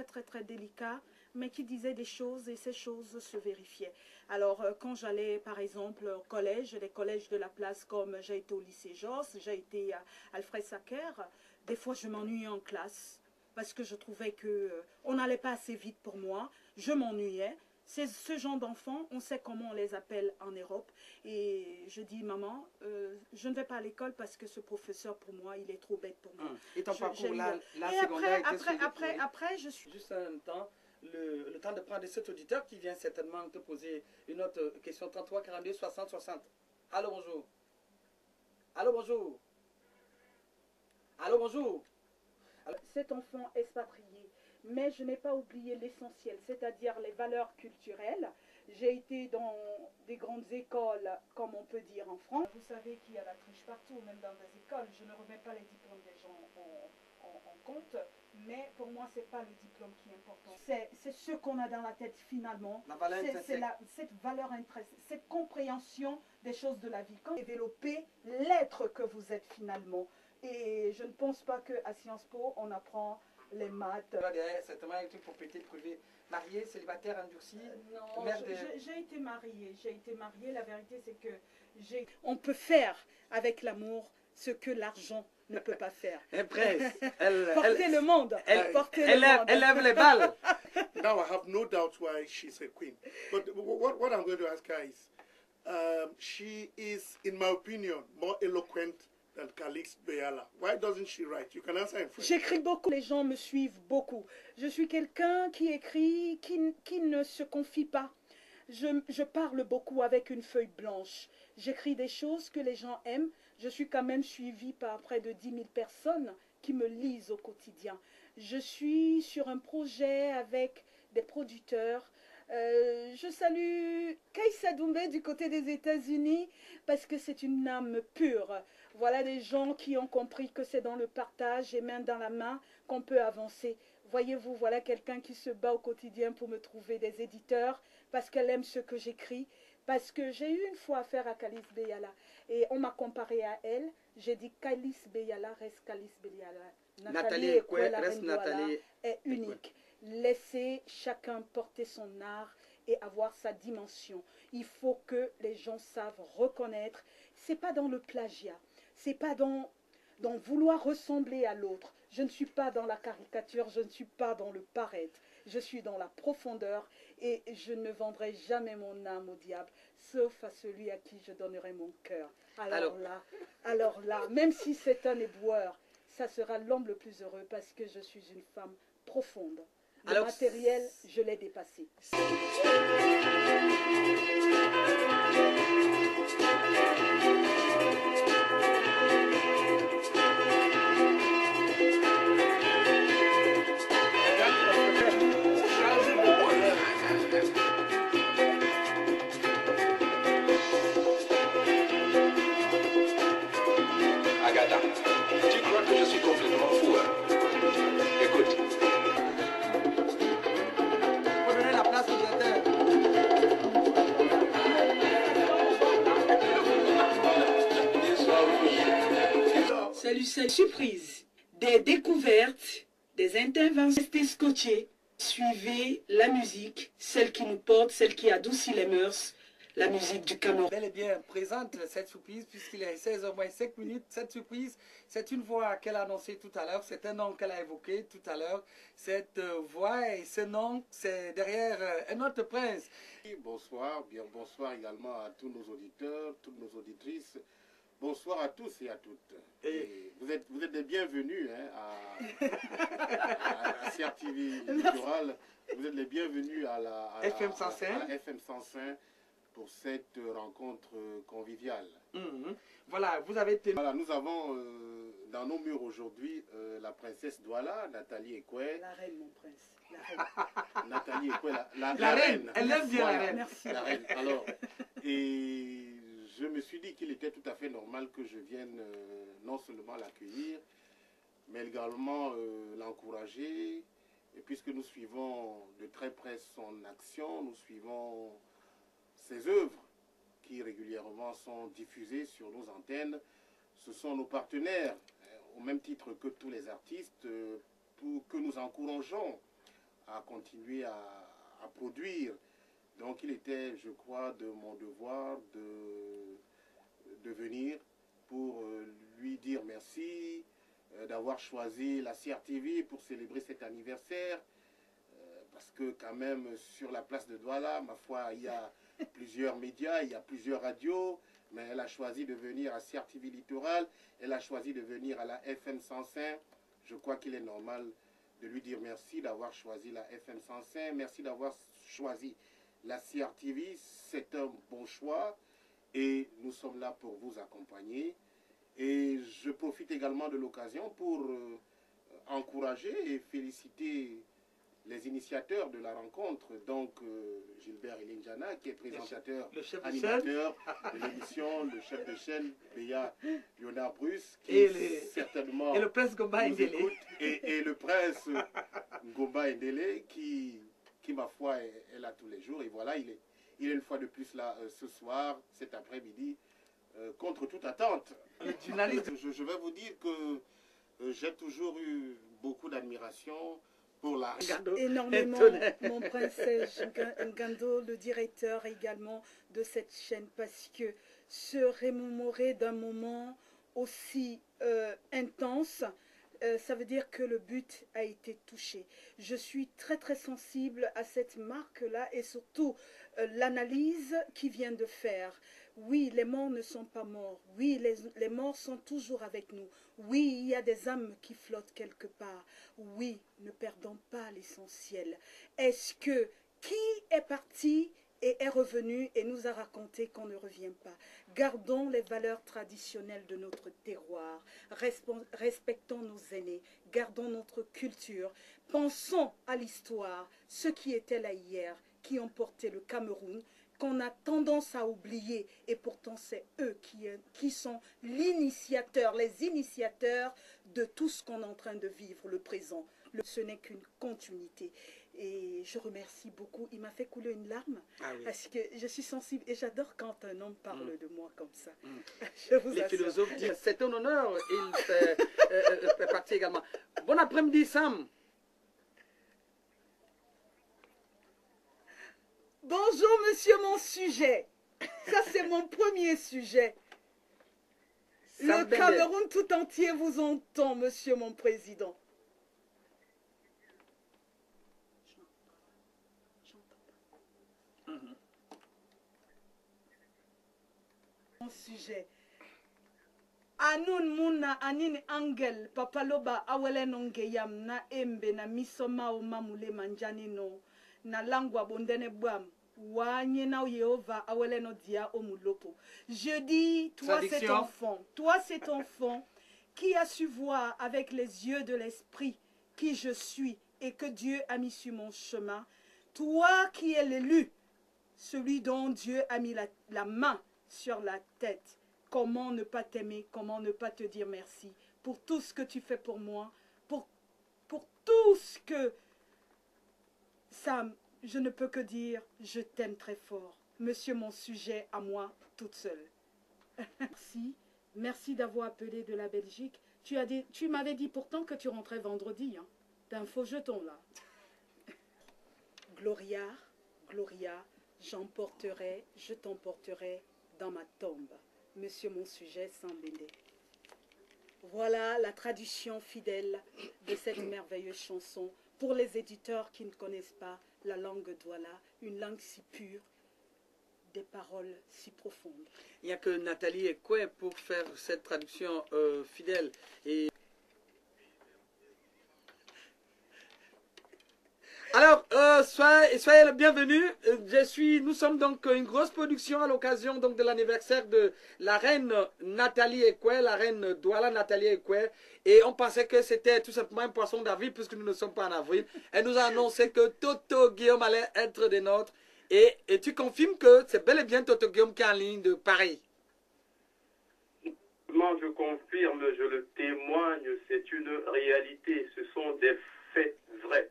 très délicat, mais qui disait des choses et ces choses se vérifiaient. Alors, quand j'allais, par exemple, au collège, les collèges de la place, comme j'ai été au lycée Josse, j'ai été à Alfred Sacker, des fois je m'ennuyais en classe parce que je trouvais que on n'allait pas assez vite pour moi, je m'ennuyais. C'est ce genre d'enfants, on sait comment on les appelle en Europe. Et je dis, maman, je ne vais pas à l'école parce que ce professeur, pour moi, il est trop bête pour moi. Et ton parcours, la et secondaire après, je suis... Juste un temps, le temps de prendre cet auditeur qui vient certainement te poser une autre question. 33 42 60 60. Allô, bonjour. Allô, bonjour. Allô, bonjour. Cet enfant expatrié, mais je n'ai pas oublié l'essentiel, c'est-à-dire les valeurs culturelles. J'ai été dans des grandes écoles, comme on peut dire en France. Vous savez qu'il y a la triche partout, même dans des écoles. Je ne remets pas les diplômes des gens en compte, mais pour moi, ce n'est pas le diplôme qui est important. C'est ce qu'on a dans la tête finalement. C'est cette valeur intrinsèque, cette compréhension des choses de la vie. Quand vous développez l'être que vous êtes finalement. Et je ne pense pas qu'à Sciences Po, on apprend les maths. Certainement, une propriété privée. Mariée, célibataire, endurcie. Non, j'ai été mariée. La vérité, c'est que on peut faire avec l'amour ce que l'argent ne peut pas faire. Porter le monde. Elle lève les balles. Now I have no doubt why she's a queen. But what I'm going to ask her is, she is, in my opinion, more eloquent than Calix Beyala. Why doesn't she write? You can answer in French. J'écris beaucoup, les gens me suivent beaucoup. Je suis quelqu'un qui écrit, qui ne se confie pas. Je parle beaucoup avec une feuille blanche. J'écris des choses que les gens aiment. Je suis quand même suivie par près de 10 000 personnes qui me lisent au quotidien. Je suis sur un projet avec des producteurs. Je salue Kaïssa Doumbé du côté des États-Unis parce que c'est une âme pure. Voilà des gens qui ont compris que c'est dans le partage et main dans la main qu'on peut avancer. Voyez-vous, voilà quelqu'un qui se bat au quotidien pour me trouver des éditeurs parce qu'elle aime ce que j'écris. Parce que j'ai eu une fois affaire à Kalis Beyala et on m'a comparé à elle. J'ai dit Kalis Beyala reste Kalis Beyala. Nathalie Ekwe, la reine Douala, est unique. Laissez chacun porter son art et avoir sa dimension. Il faut que les gens savent reconnaître. C'est pas dans le plagiat, c'est pas dans vouloir ressembler à l'autre. Je ne suis pas dans la caricature, je ne suis pas dans le paraître. Je suis dans la profondeur et je ne vendrai jamais mon âme au diable, sauf à celui à qui je donnerai mon cœur. Alors là, même si c'est un éboueur, ça sera l'homme le plus heureux parce que je suis une femme profonde. Le matériel, je l'ai dépassé. Agatha, tu crois que je suis complètement fou, hein? Écoute. Salut, surprise. Des découvertes, des interventions. Restez scotchés. Suivez la musique, celle qui nous porte, celle qui adoucit les mœurs, la musique du Cameroun. Bel et bien présente cette surprise puisqu'il est 16h moins 5 minutes. Cette surprise, c'est une voix qu'elle a annoncée tout à l'heure. C'est un nom qu'elle a évoqué tout à l'heure. Cette voix et ce nom, c'est derrière un autre prince. Bonsoir, bien bonsoir également à tous nos auditeurs, toutes nos auditrices. Bonsoir à tous et à toutes. Et vous êtes les bienvenus hein, à CRTV Littoral. Vous êtes les bienvenus à la FM 105. FM 105 pour cette rencontre conviviale. Voilà, vous avez tenu. Voilà, nous avons dans nos murs aujourd'hui la princesse Douala, Nathalie Ekwe. La reine, mon prince. La reine. Nathalie Ekwe, la reine. Elle aime bien voilà, la reine. Merci. La reine. Alors, et je me suis dit qu'il était tout à fait normal que je vienne non seulement l'accueillir, mais également l'encourager. Et puisque nous suivons de très près son action, nous suivons ses œuvres qui régulièrement sont diffusées sur nos antennes. Ce sont nos partenaires, au même titre que tous les artistes, pour que nous encourageons à continuer à produire. Donc il était, je crois, de mon devoir de venir pour lui dire merci, d'avoir choisi la CRTV pour célébrer cet anniversaire. Parce que quand même, sur la place de Douala, ma foi, il y a plusieurs médias, il y a plusieurs radios, mais elle a choisi de venir à CRTV Littoral, elle a choisi de venir à la FM 105. Je crois qu'il est normal de lui dire merci d'avoir choisi la FM 105, merci d'avoir choisi la CRTV, c'est un bon choix et nous sommes là pour vous accompagner. Et je profite également de l'occasion pour encourager et féliciter les initiateurs de la rencontre, donc Gilbert Elenjana, qui est présentateur, animateur de l'émission, le chef de chaîne, Béa Léonard Bruce, qui certainement et le prince Gomba Ndele. Et le prince Gomba Ndele, qui ma foi est là tous les jours. Et voilà, il est une fois de plus là ce soir, cet après-midi, contre toute attente. Je vais vous dire que j'ai toujours eu beaucoup d'admiration pour la... Énormément, mon prince Ngando, le directeur également de cette chaîne, parce que se remémorer d'un moment aussi intense, ça veut dire que le but a été touché. Je suis très très sensible à cette marque-là et surtout l'analyse qu'il vient de faire. Oui, les morts ne sont pas morts. Oui, les morts sont toujours avec nous. Oui, il y a des âmes qui flottent quelque part. Oui, ne perdons pas l'essentiel. Est-ce que qui est parti et est revenu et nous a raconté qu'on ne revient pas? Gardons les valeurs traditionnelles de notre terroir. Respectons nos aînés. Gardons notre culture. Pensons à l'histoire, ceux qui étaient là hier, qui ont porté le Cameroun, qu'on a tendance à oublier, et pourtant c'est eux qui sont l'initiateur, les initiateurs de tout ce qu'on est en train de vivre, le présent. Ce n'est qu'une continuité. Et je remercie beaucoup. Il m'a fait couler une larme, parce que je suis sensible et j'adore quand un homme parle de moi comme ça. Je vous Les assure. philosophes disent c'est un honneur, il fait partie également. Bon après-midi Sam. Bonjour, monsieur mon sujet. Ça, c'est mon premier sujet. Le Cameroun tout entier vous entend, monsieur mon président. Mon sujet. Anun muna anin angel papaloba awele nongeyam na embe na misoma o mamule manjani no na langwa bondene bwam. Je dis, toi cet enfant qui a su voir avec les yeux de l'esprit qui je suis et que Dieu a mis sur mon chemin, toi qui es l'élu, celui dont Dieu a mis la main sur la tête, comment ne pas t'aimer, comment ne pas te dire merci pour tout ce que tu fais pour moi, pour tout ce que Sam, je ne peux que dire, je t'aime très fort. Monsieur mon sujet, à moi, toute seule. Merci d'avoir appelé de la Belgique. Tu m'avais dit pourtant que tu rentrais vendredi. Hein. T'as un faux jeton, là. Gloria, Gloria, j'emporterai, je t'emporterai dans ma tombe. Monsieur mon sujet, Sambende. Voilà la traduction fidèle de cette merveilleuse chanson. Pour les éditeurs qui ne connaissent pas la langue Douala, une langue si pure, des paroles si profondes. Il n'y a que Nathalie Ekwe pour faire cette traduction fidèle. Et... Alors, soyez le bienvenu. Nous sommes donc une grosse production à l'occasion de l'anniversaire de la reine Nathalie Ekwe, la reine Douala Nathalie Ekwe. Et on pensait que c'était tout simplement un poisson d'avril puisque nous ne sommes pas en avril. Elle nous a annoncé que Toto Guillaume allait être des nôtres. Et tu confirmes que c'est bel et bien Toto Guillaume qui est en ligne de Paris. Je confirme, je le témoigne, c'est une réalité. Ce sont des faits vrais.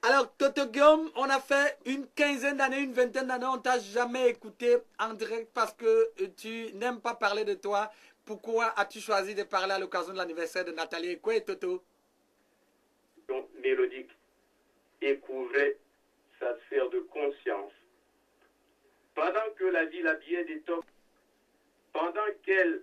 Alors, Toto Guillaume, on a fait une quinzaine d'années, une vingtaine d'années, on t'a jamais écouté en direct parce que tu n'aimes pas parler de toi. Pourquoi as-tu choisi de parler à l'occasion de l'anniversaire de Nathalie Ekwe, Toto? mélodique et couvrait sa sphère de conscience. Pendant que la vie l'habillait d'étoffes, pendant qu'elle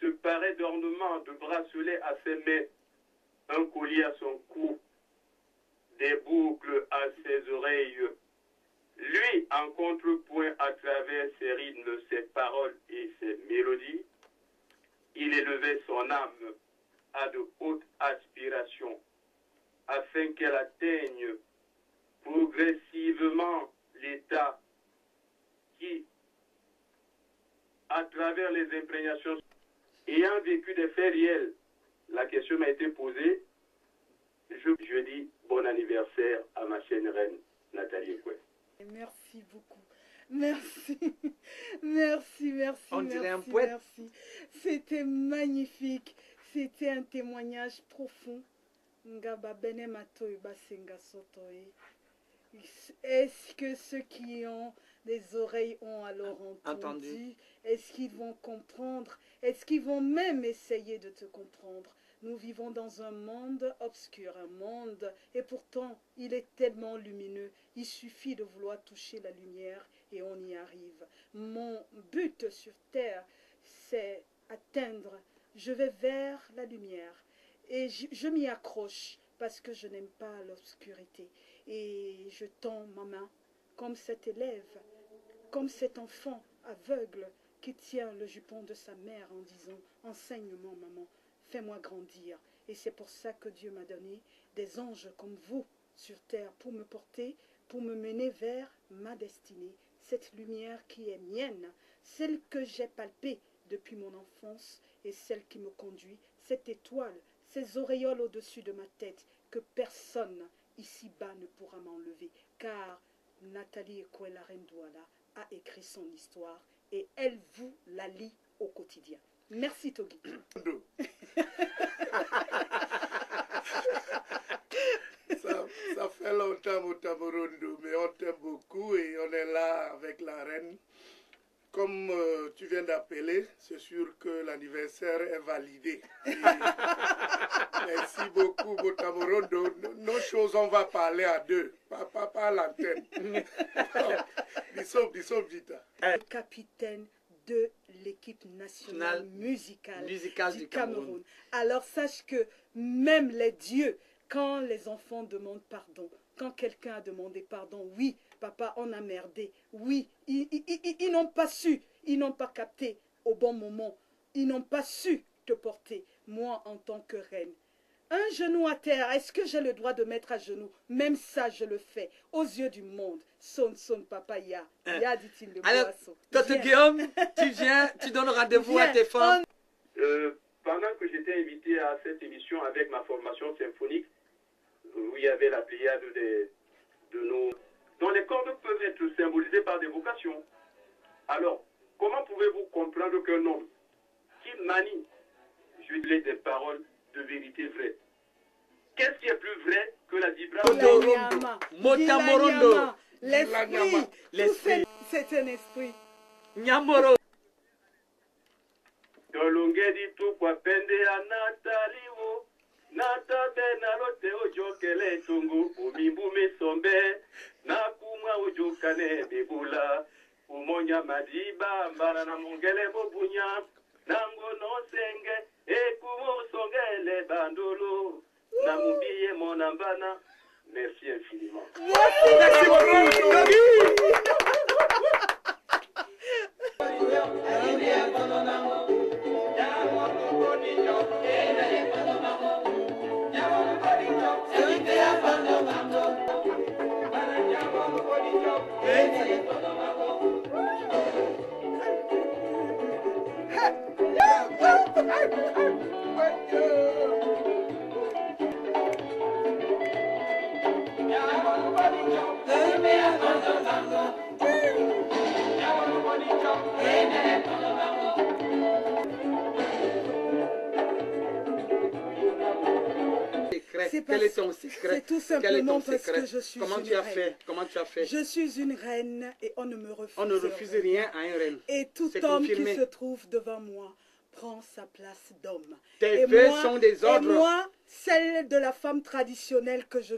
se parait d'ornements, de bracelets à ses mains, un collier à son cou, des boucles à ses oreilles, lui, en contrepoint à travers ses rythmes, ses paroles et ses mélodies, il élevait son âme à de hautes aspirations, afin qu'elle atteigne progressivement l'état qui, à travers les imprégnations, ayant vécu des faits réels, la question m'a été posée, je dis bon anniversaire à ma chaîne reine, Nathalie Ekwe. Merci beaucoup. Merci. Merci, merci, On dirait un merci, poète. merci. C'était magnifique. C'était un témoignage profond. Ngaba bene matoi basenga sotoe. Est-ce que ceux qui ont des oreilles ont alors entendu? Est-ce qu'ils vont comprendre? Est-ce qu'ils vont même essayer de te comprendre? Nous vivons dans un monde obscur, un monde, et pourtant il est tellement lumineux. Il suffit de vouloir toucher la lumière et on y arrive. Mon but sur terre, c'est atteindre. Je vais vers la lumière et je m'y accroche parce que je n'aime pas l'obscurité. Et je tends ma main comme cet élève, comme cet enfant aveugle qui tient le jupon de sa mère en disant « Enseigne-moi, maman, fais-moi grandir ». Et c'est pour ça que Dieu m'a donné des anges comme vous sur terre pour me porter, pour me mener vers ma destinée. Cette lumière qui est mienne, celle que j'ai palpée depuis mon enfance et celle qui me conduit, cette étoile, ces auréoles au-dessus de ma tête que personne ici-bas ne pourra m'enlever, car Nathalie Ekwe, la reine Douala, a écrit son histoire et elle vous la lit au quotidien. Merci Togi. Ça fait longtemps au Tamurundo, mais on t'aime beaucoup et on est là avec la reine. Comme tu viens d'appeler, c'est sûr que l'anniversaire est validé. Et merci beaucoup, Botamurondo. Nos choses, on va parler à deux, pas à l'antenne. Disons vite. Le capitaine de l'équipe nationale musicale du Cameroun. Alors sache que même les dieux, quand les enfants demandent pardon, quand quelqu'un a demandé pardon, oui, papa, on a merdé. Oui, ils n'ont pas su, ils n'ont pas capté au bon moment. Ils n'ont pas su te porter. Moi, en tant que reine, un genou à terre, est-ce que j'ai le droit de mettre à genoux? Même ça, je le fais. Aux yeux du monde. Son, papa, ya. Ya, dit-il le Alors, boisson. Tonton Guillaume, tu viens, tu donnes rendez-vous à tes femmes. Pendant que j'étais invité à cette émission avec ma formation symphonique, où il y avait la pléiade de nos... dont les cordes peuvent être symbolisées par des vocations. Alors, comment pouvez-vous comprendre qu'un homme qui manie, je dis des paroles de vérité vraie, qu'est-ce qui est plus vrai que la vibra? Motamorondo, l'esprit, c'est un esprit. Nyamoro. Dolongedi tu kwa pende ya Nataliwo, Natabe na lote ojokele tungu, umimbu mesombe, na kumwa ojokane bebula, umonya madiba, mbara na mongele bobunya, nango no senge, ekumo songele bandolo, na mubiye monambana. Merci infiniment. Merci beaucoup. Quel est ton secret? C'est tout simplement parce que je suis Comment une tu as reine. fait? Comment tu as fait? Je suis une reine et on ne me refuse, On ne refuse rien à un reine. Et tout C'est homme confirmé. qui se trouve devant moi prend sa place d'homme. Tes Et vœux moi- sont des Et ordres. moi, celle de la femme traditionnelle que je